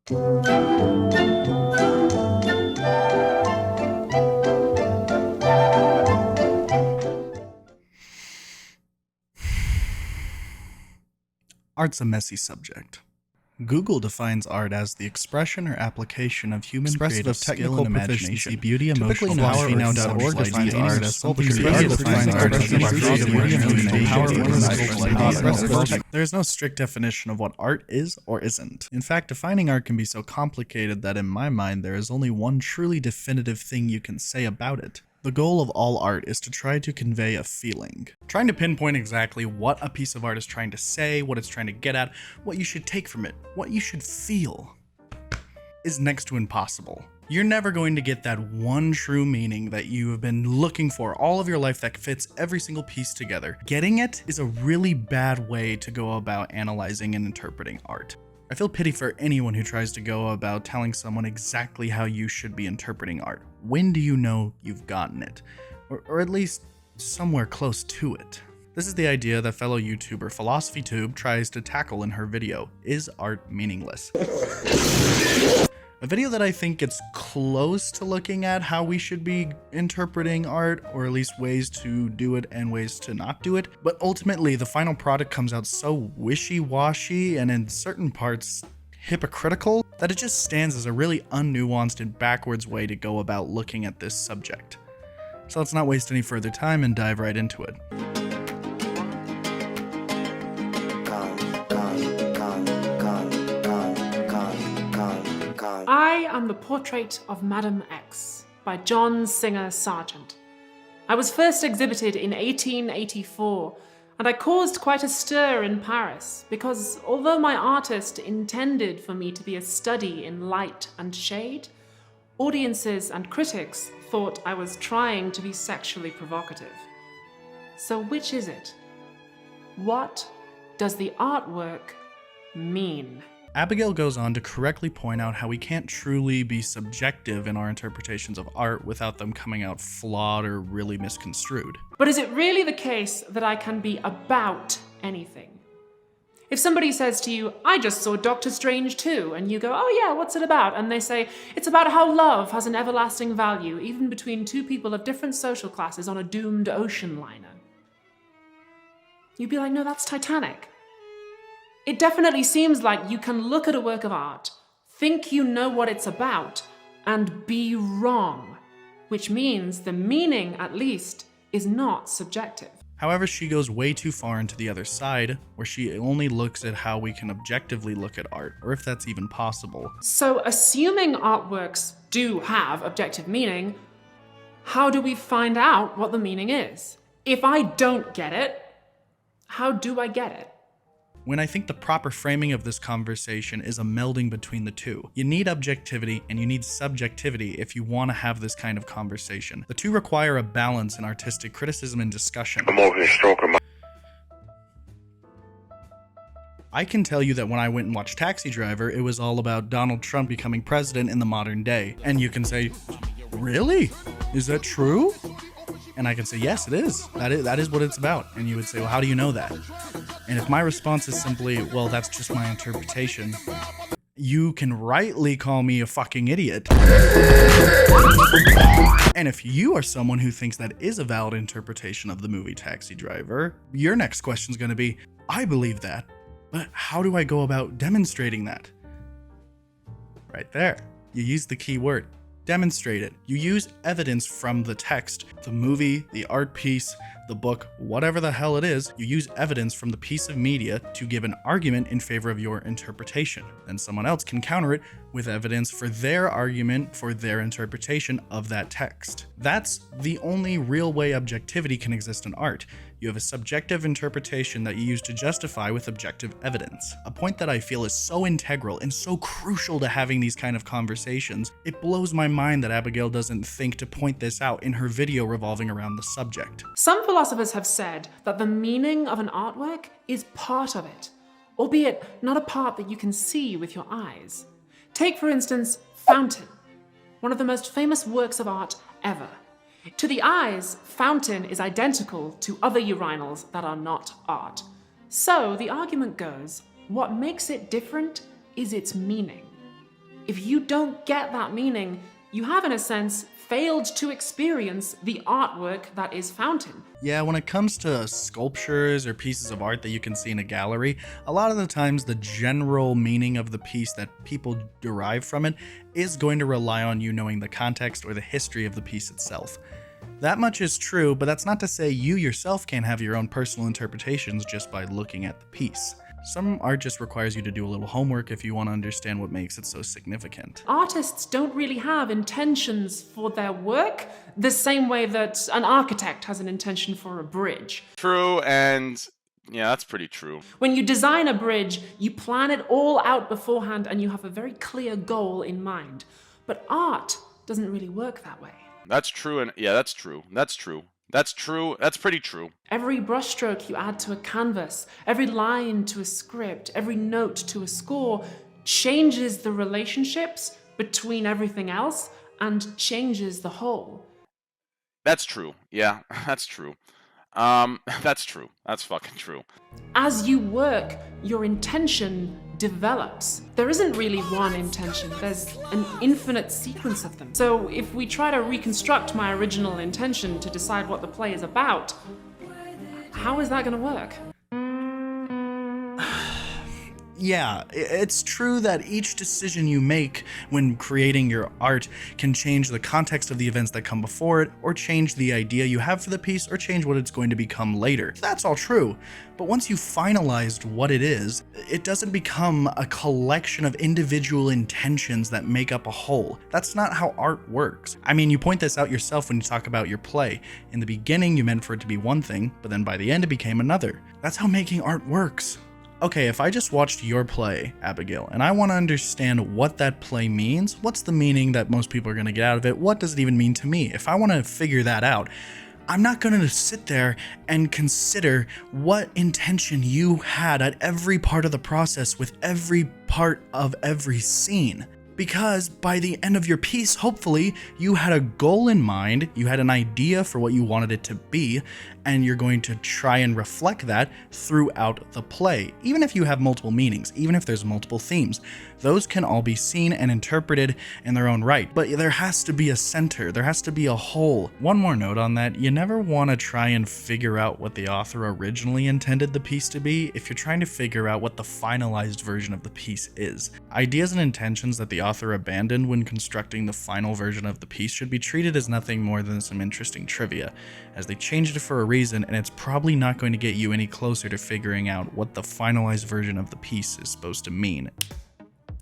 Art's a messy subject. Google defines art as the expression or application of human creative skill and imagination. Beauty, emotional philosophy now.org defines art as something There's no strict definition of what art is or isn't. In fact, defining art can be so complicated that in my mind there is only one truly definitive thing you can say about it. The goal of all art is to try to convey a feeling. Trying to pinpoint exactly what a piece of art is trying to say, what it's trying to get at, what you should take from it, what you should feel, is next to impossible. You're never going to get that one true meaning that you have been looking for all of your life that fits every single piece together. Getting it is a really bad way to go about analyzing and interpreting art. I feel pity for anyone who tries to go about telling someone exactly how you should be interpreting art. When do you know you've gotten it? Or at least somewhere close to it. This is the idea that fellow YouTuber PhilosophyTube tries to tackle in her video, Is Art Meaningless? A video that I think gets close to looking at how we should be interpreting art, or at least ways to do it and ways to not do it. But ultimately, the final product comes out so wishy-washy and in certain parts hypocritical that it just stands as a really unnuanced and backwards way to go about looking at this subject. So let's not waste any further time and dive right into it. I am the Portrait of Madame X by John Singer Sargent. I was first exhibited in 1884, and I caused quite a stir in Paris because although my artist intended for me to be a study in light and shade, audiences and critics thought I was trying to be sexually provocative. So which is it? What does the artwork mean? Abigail goes on to correctly point out how we can't truly be subjective in our interpretations of art without them coming out flawed or really misconstrued. But is it really the case that I can be about anything? If somebody says to you, I just saw Doctor Strange 2, and you go, oh yeah, what's it about? And they say, it's about how love has an everlasting value, even between two people of different social classes on a doomed ocean liner. You'd be like, no, that's Titanic. It definitely seems like you can look at a work of art, think you know what it's about, and be wrong, which means the meaning, at least, is not subjective. However, she goes way too far into the other side, where she only looks at how we can objectively look at art, or if that's even possible. So, assuming artworks do have objective meaning, how do we find out what the meaning is? If I don't get it, how do I get it? When I think the proper framing of this conversation is a melding between the two. You need objectivity and you need subjectivity if you want to have this kind of conversation. The two require a balance in artistic criticism and discussion. I'm over here stroking my... I can tell you that when I went and watched Taxi Driver, it was all about Donald Trump becoming president in the modern day. And you can say, really? Is that true? And I can say, yes, it is. That is what it's about. And you would say, well, how do you know that? And if my response is simply, well, that's just my interpretation, you can rightly call me a fucking idiot. And if you are someone who thinks that is a valid interpretation of the movie Taxi Driver, your next question is going to be, I believe that, but how do I go about demonstrating that? Right there. You use the key word. Demonstrate it. You use evidence from the text, the movie, the art piece, the book, whatever the hell it is. You use evidence from the piece of media to give an argument in favor of your interpretation. Then someone else can counter it with evidence for their argument, for their interpretation of that text. That's the only real way objectivity can exist in art. You have a subjective interpretation that you use to justify with objective evidence. A point that I feel is so integral and so crucial to having these kind of conversations. It blows my mind that Abigail doesn't think to point this out in her video revolving around the subject. Some philosophers have said that the meaning of an artwork is part of it, albeit not a part that you can see with your eyes. Take, for instance, Fountain, one of the most famous works of art ever. To the eyes, Fountain is identical to other urinals that are not art. So the argument goes, what makes it different is its meaning. If you don't get that meaning, you have, in a sense, failed to experience the artwork that is Fountain. Yeah, when it comes to sculptures or pieces of art that you can see in a gallery, a lot of the times the general meaning of the piece that people derive from it is going to rely on you knowing the context or the history of the piece itself. That much is true, but that's not to say you yourself can't have your own personal interpretations just by looking at the piece. Some art just requires you to do a little homework if you want to understand what makes it so significant. Artists don't really have intentions for their work the same way that an architect has an intention for a bridge. True, and yeah, that's pretty true. When you design a bridge, you plan it all out beforehand and you have a very clear goal in mind. But art doesn't really work that way. That's true, and yeah, that's true. That's true. That's true. That's pretty true. Every brushstroke you add to a canvas, every line to a script, every note to a score changes the relationships between everything else and changes the whole. That's true. Yeah, that's true. That's true. That's fucking true. As you work, your intention develops. There isn't really one intention, there's an infinite sequence of them. So if we try to reconstruct my original intention to decide what the play is about, how is that going to work? Yeah, it's true that each decision you make when creating your art can change the context of the events that come before it, or change the idea you have for the piece, or change what it's going to become later. That's all true. But once you've finalized what it is, it doesn't become a collection of individual intentions that make up a whole. That's not how art works. I mean, you point this out yourself when you talk about your play. In the beginning, you meant for it to be one thing, but then by the end, it became another. That's how making art works. Okay, if I just watched your play, Abigail, and I want to understand what that play means, what's the meaning that most people are going to get out of it, what does it even mean to me? If I want to figure that out, I'm not going to sit there and consider what intention you had at every part of the process with every part of every scene. Because by the end of your piece, hopefully, you had a goal in mind, you had an idea for what you wanted it to be, and you're going to try and reflect that throughout the play. Even if you have multiple meanings, even if there's multiple themes, those can all be seen and interpreted in their own right. But there has to be a center, there has to be a whole. One more note on that, you never want to try and figure out what the author originally intended the piece to be if you're trying to figure out what the finalized version of the piece is. Ideas and intentions that the author abandoned when constructing the final version of the piece should be treated as nothing more than some interesting trivia, as they changed it for a reason, and it's probably not going to get you any closer to figuring out what the finalized version of the piece is supposed to mean.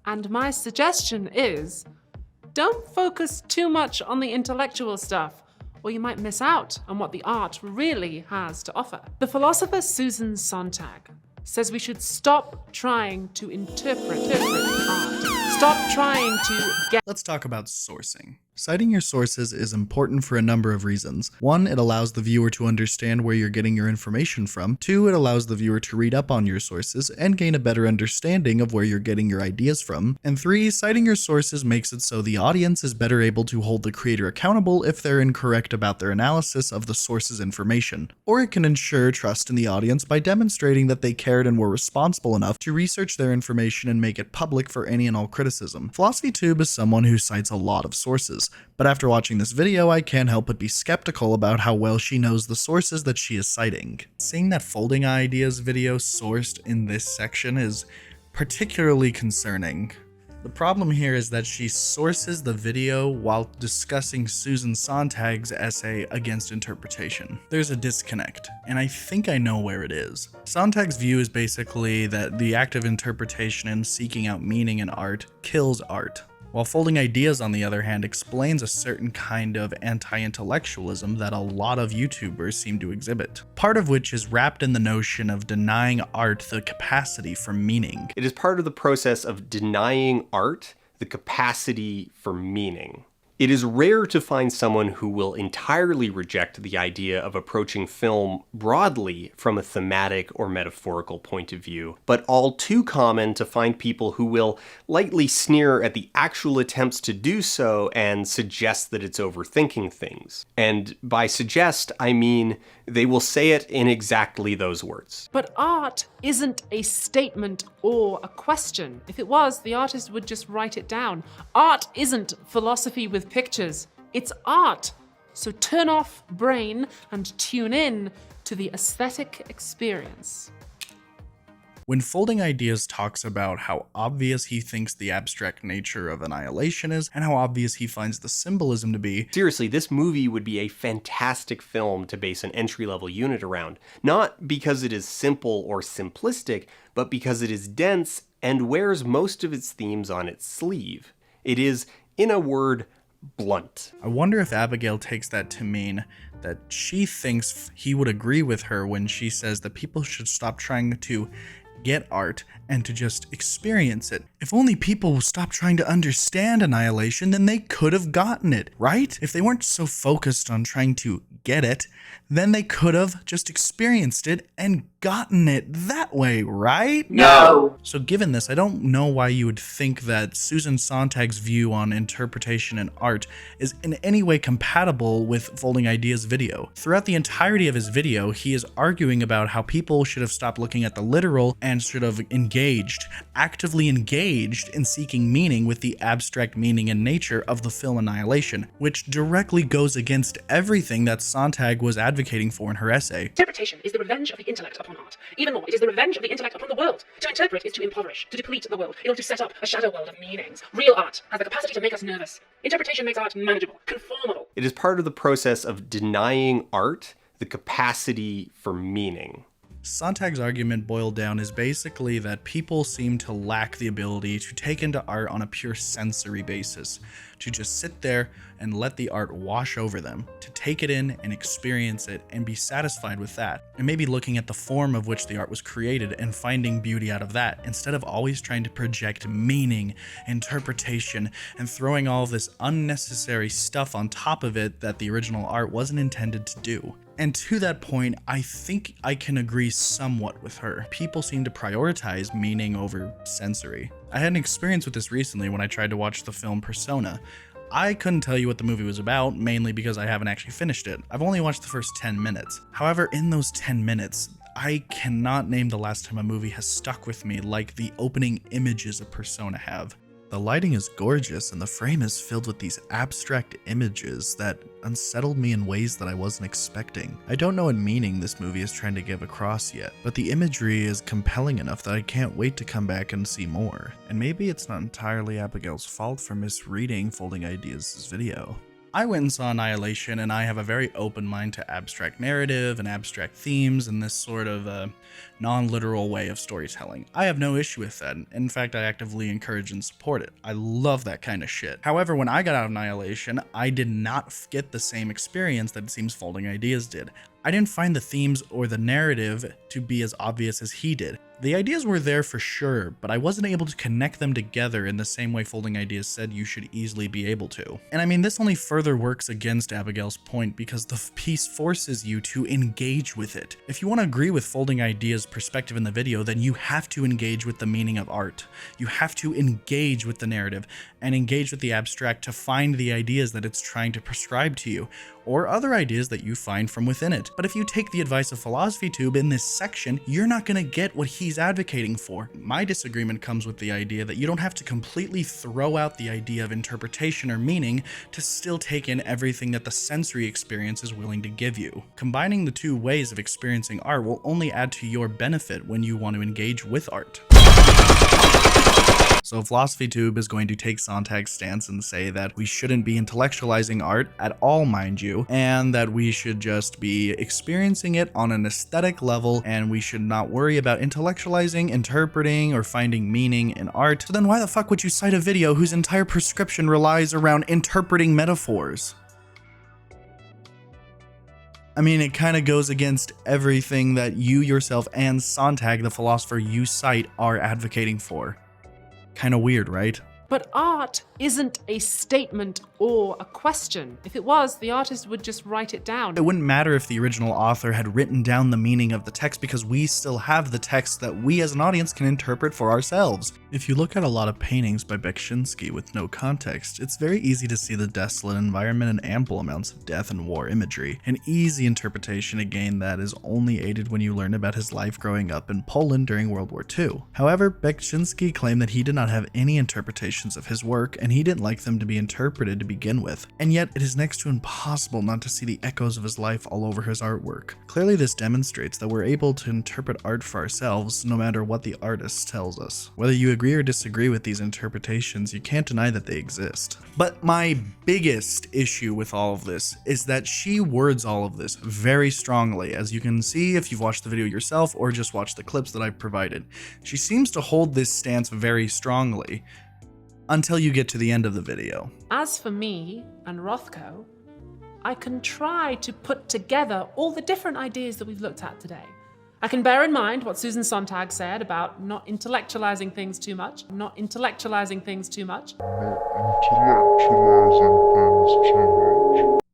And my suggestion is, don't focus too much on the intellectual stuff, or you might miss out on what the art really has to offer. The philosopher Susan Sontag says we should stop trying to interpret art. Stop trying to get. Let's talk about sourcing. Citing your sources is important for a number of reasons. 1, it allows the viewer to understand where you're getting your information from. 2, it allows the viewer to read up on your sources and gain a better understanding of where you're getting your ideas from. And 3, citing your sources makes it so the audience is better able to hold the creator accountable if they're incorrect about their analysis of the source's information. Or it can ensure trust in the audience by demonstrating that they cared and were responsible enough to research their information and make it public for any and all criticism. PhilosophyTube is someone who cites a lot of sources, but after watching this video, I can't help but be skeptical about how well she knows the sources that she is citing. Seeing that Folding Ideas video sourced in this section is particularly concerning. The problem here is that she sources the video while discussing Susan Sontag's essay against interpretation. There's a disconnect, and I think I know where it is. Sontag's view is basically that the act of interpretation and seeking out meaning in art kills art, while Folding Ideas, on the other hand, explains a certain kind of anti-intellectualism that a lot of YouTubers seem to exhibit, part of which is wrapped in the notion of denying art the capacity for meaning. It is part of the process of denying art the capacity for meaning. It is rare to find someone who will entirely reject the idea of approaching film broadly from a thematic or metaphorical point of view, but all too common to find people who will lightly sneer at the actual attempts to do so and suggest that it's overthinking things. And by suggest, I mean they will say it in exactly those words. But art isn't a statement or a question. If it was, the artist would just write it down. Art isn't philosophy with pictures. It's art. So turn off brain and tune in to the aesthetic experience. When Folding Ideas talks about how obvious he thinks the abstract nature of annihilation is, and how obvious he finds the symbolism to be, seriously, this movie would be a fantastic film to base an entry-level unit around. Not because it is simple or simplistic, but because it is dense and wears most of its themes on its sleeve. It is, in a word, blunt. I wonder if Abigail takes that to mean that she thinks he would agree with her when she says that people should stop trying to get art and to just experience it. If only people stopped trying to understand annihilation, then they could have gotten it, right? If they weren't so focused on trying to get it, then they could have just experienced it and gotten it that way, right? No. So given this, I don't know why you would think that Susan Sontag's view on interpretation and art is in any way compatible with Folding Ideas' video. Throughout the entirety of his video, he is arguing about how people should have stopped looking at the literal and should have actively engaged in seeking meaning with the abstract meaning and nature of the film Annihilation, which directly goes against everything that Sontag was advocating for in her essay. Interpretation is the revenge of the intellect upon art. Even more, it is the revenge of the intellect upon the world. To interpret is to impoverish, to deplete the world, in order to set up a shadow world of meanings. Real art has the capacity to make us nervous. Interpretation makes art manageable, conformable. It is part of the process of denying art the capacity for meaning. Sontag's argument boiled down is basically that people seem to lack the ability to take into art on a pure sensory basis, to just sit there and let the art wash over them, to take it in and experience it and be satisfied with that, and maybe looking at the form of which the art was created and finding beauty out of that, instead of always trying to project meaning, interpretation, and throwing all this unnecessary stuff on top of it that the original art wasn't intended to do. And to that point, I think I can agree somewhat with her. People seem to prioritize meaning over sensory. I had an experience with this recently when I tried to watch the film Persona. I couldn't tell you what the movie was about, mainly because I haven't actually finished it. I've only watched the first 10 minutes. However, in those 10 minutes, I cannot name the last time a movie has stuck with me like the opening images of Persona have. The lighting is gorgeous and the frame is filled with these abstract images that unsettled me in ways that I wasn't expecting. I don't know what meaning this movie is trying to give across yet, but the imagery is compelling enough that I can't wait to come back and see more. And maybe it's not entirely Abigail's fault for misreading Folding Ideas' video. I went and saw Annihilation, and I have a very open mind to abstract narrative and abstract themes and this sort of non-literal way of storytelling. I have no issue with that. In fact, I actively encourage and support it. I love that kind of shit. However, when I got out of Annihilation, I did not get the same experience that it seems Folding Ideas did. I didn't find the themes or the narrative to be as obvious as he did. The ideas were there for sure, but I wasn't able to connect them together in the same way Folding Ideas said you should easily be able to. And I mean, this only further works against Abigail's point because the piece forces you to engage with it. If you want to agree with Folding Ideas' perspective in the video, then you have to engage with the meaning of art. You have to engage with the narrative and engage with the abstract to find the ideas that it's trying to prescribe to you, or other ideas that you find from within it. But if you take the advice of Philosophy Tube in this section, you're not going to get what he's advocating for. My disagreement comes with the idea that you don't have to completely throw out the idea of interpretation or meaning to still take in everything that the sensory experience is willing to give you. Combining the two ways of experiencing art will only add to your benefit when you want to engage with art. So Philosophy Tube is going to take Sontag's stance and say that we shouldn't be intellectualizing art at all, mind you, and that we should just be experiencing it on an aesthetic level, and we should not worry about intellectualizing, interpreting, or finding meaning in art. So then why the fuck would you cite a video whose entire prescription relies around interpreting metaphors? I mean, it kind of goes against everything that you yourself and Sontag, the philosopher you cite, are advocating for. Kind of weird, right? But art isn't a statement or a question. If it was, the artist would just write it down. It wouldn't matter if the original author had written down the meaning of the text because we still have the text that we as an audience can interpret for ourselves. If you look at a lot of paintings by Beksinski with no context, it's very easy to see the desolate environment and ample amounts of death and war imagery. An easy interpretation again that is only aided when you learn about his life growing up in Poland during World War II. However, Beksinski claimed that he did not have any interpretations of his work and he didn't like them to be interpreted to begin with. And yet, it is next to impossible not to see the echoes of his life all over his artwork. Clearly, this demonstrates that we're able to interpret art for ourselves no matter what the artist tells us. Whether you agree or disagree with these interpretations, you can't deny that they exist. But my biggest issue with all of this is that she words all of this very strongly, as you can see if you've watched the video yourself or just watched the clips that I've provided. She seems to hold this stance very strongly until you get to the end of the video. As for me and Rothko, I can try to put together all the different ideas that we've looked at today. I can bear in mind what Susan Sontag said about not intellectualizing things too much.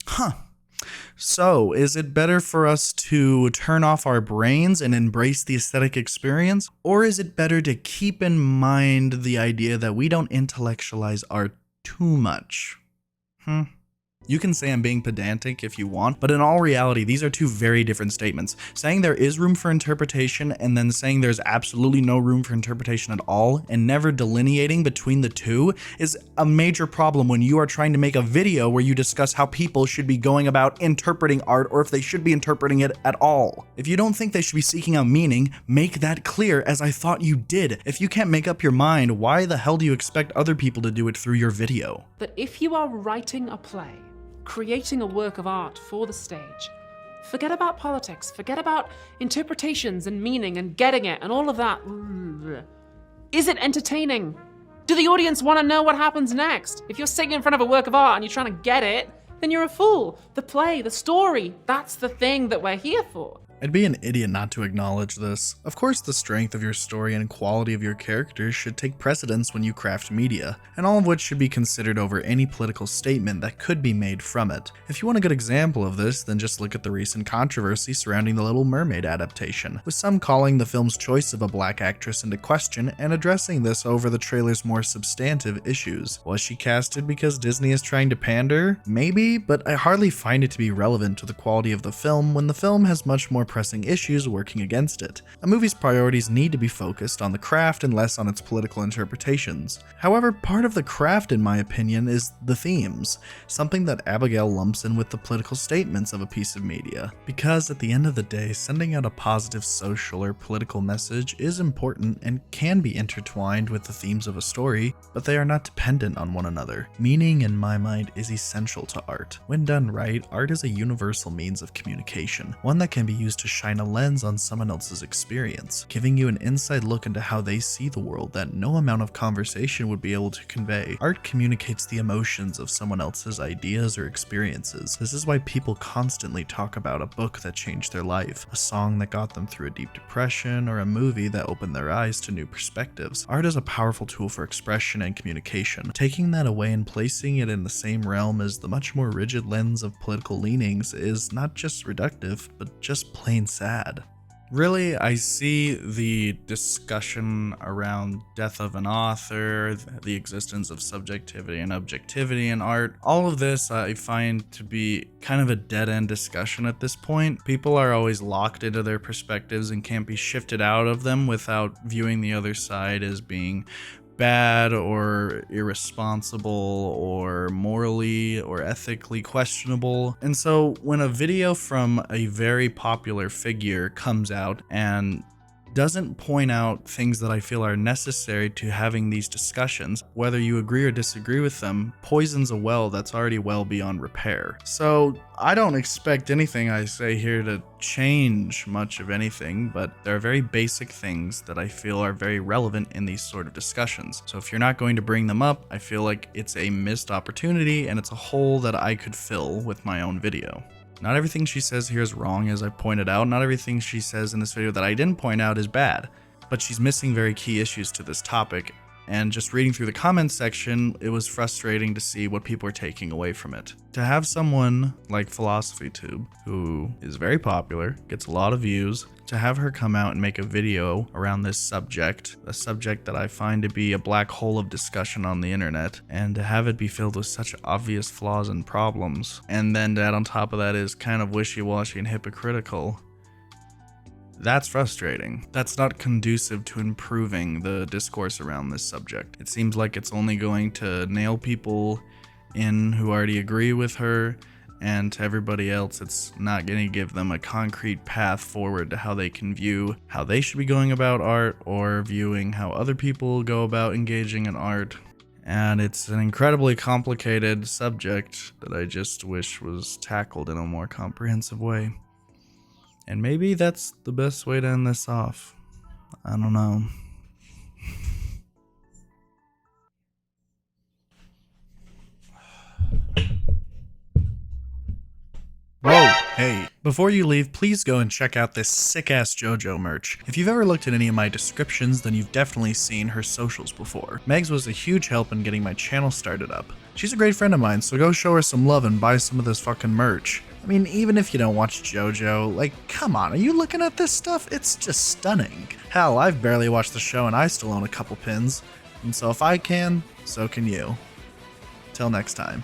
Huh. So, is it better for us to turn off our brains and embrace the aesthetic experience? Or is it better to keep in mind the idea that we don't intellectualize art too much? You can say I'm being pedantic if you want, but in all reality, these are two very different statements. Saying there is room for interpretation and then saying there's absolutely no room for interpretation at all and never delineating between the two is a major problem when you are trying to make a video where you discuss how people should be going about interpreting art or if they should be interpreting it at all. If you don't think they should be seeking out meaning, make that clear as I thought you did. If you can't make up your mind, why the hell do you expect other people to do it through your video? That if you are writing a play, creating a work of art for the stage, forget about politics, forget about interpretations and meaning and getting it and all of that. Is it entertaining? Do the audience want to know what happens next? If you're sitting in front of a work of art and you're trying to get it, then you're a fool. The play, the story, that's the thing that we're here for. I'd be an idiot not to acknowledge this. Of course, the strength of your story and quality of your characters should take precedence when you craft media, and all of which should be considered over any political statement that could be made from it. If you want a good example of this, then just look at the recent controversy surrounding the Little Mermaid adaptation, with some calling the film's choice of a black actress into question and addressing this over the trailer's more substantive issues. Was she casted because Disney is trying to pander? Maybe, but I hardly find it to be relevant to the quality of the film when the film has much more pressing issues working against it. A movie's priorities need to be focused on the craft and less on its political interpretations. However, part of the craft, in my opinion, is the themes, something that Abigail lumps in with the political statements of a piece of media. Because at the end of the day, sending out a positive social or political message is important and can be intertwined with the themes of a story, but they are not dependent on one another. Meaning, in my mind, is essential to art. When done right, art is a universal means of communication, one that can be used to shine a lens on someone else's experience, giving you an inside look into how they see the world that no amount of conversation would be able to convey. Art communicates the emotions of someone else's ideas or experiences. This is why people constantly talk about a book that changed their life, a song that got them through a deep depression, or a movie that opened their eyes to new perspectives. Art is a powerful tool for expression and communication. Taking that away and placing it in the same realm as the much more rigid lens of political leanings is not just reductive, but just plain sad. Really, I see the discussion around death of an author, the existence of subjectivity and objectivity in art. All of this I find to be kind of a dead-end discussion at this point. People are always locked into their perspectives and can't be shifted out of them without viewing the other side as being bad or irresponsible or morally or ethically questionable. And so when a video from a very popular figure comes out and doesn't point out things that I feel are necessary to having these discussions, whether you agree or disagree with them, poisons a well that's already well beyond repair. So I don't expect anything I say here to change much of anything, but there are very basic things that I feel are very relevant in these sort of discussions. So if you're not going to bring them up, I feel like it's a missed opportunity and it's a hole that I could fill with my own video. Not everything she says here is wrong, as I pointed out. Not everything she says in this video that I didn't point out is bad, but she's missing very key issues to this topic, And just reading through the comments section, it was frustrating to see what people are taking away from it. To have someone like PhilosophyTube, who is very popular, gets a lot of views, to have her come out and make a video around this subject, a subject that I find to be a black hole of discussion on the internet, and to have it be filled with such obvious flaws and problems, and then to add on top of that is kind of wishy-washy and hypocritical, that's frustrating. That's not conducive to improving the discourse around this subject. It seems like it's only going to nail people in who already agree with her, and to everybody else, it's not going to give them a concrete path forward to how they can view how they should be going about art, or viewing how other people go about engaging in art. And it's an incredibly complicated subject that I just wish was tackled in a more comprehensive way. And maybe that's the best way to end this off. I don't know. Whoa, hey. Before you leave, please go and check out this sick-ass JoJo merch. If you've ever looked at any of my descriptions, then you've definitely seen her socials before. Megs was a huge help in getting my channel started up. She's a great friend of mine, so go show her some love and buy some of this fucking merch. I mean, even if you don't watch JoJo, like, come on, are you looking at this stuff? It's just stunning. Hell, I've barely watched the show and I still own a couple pins. And so if I can, so can you. Till next time.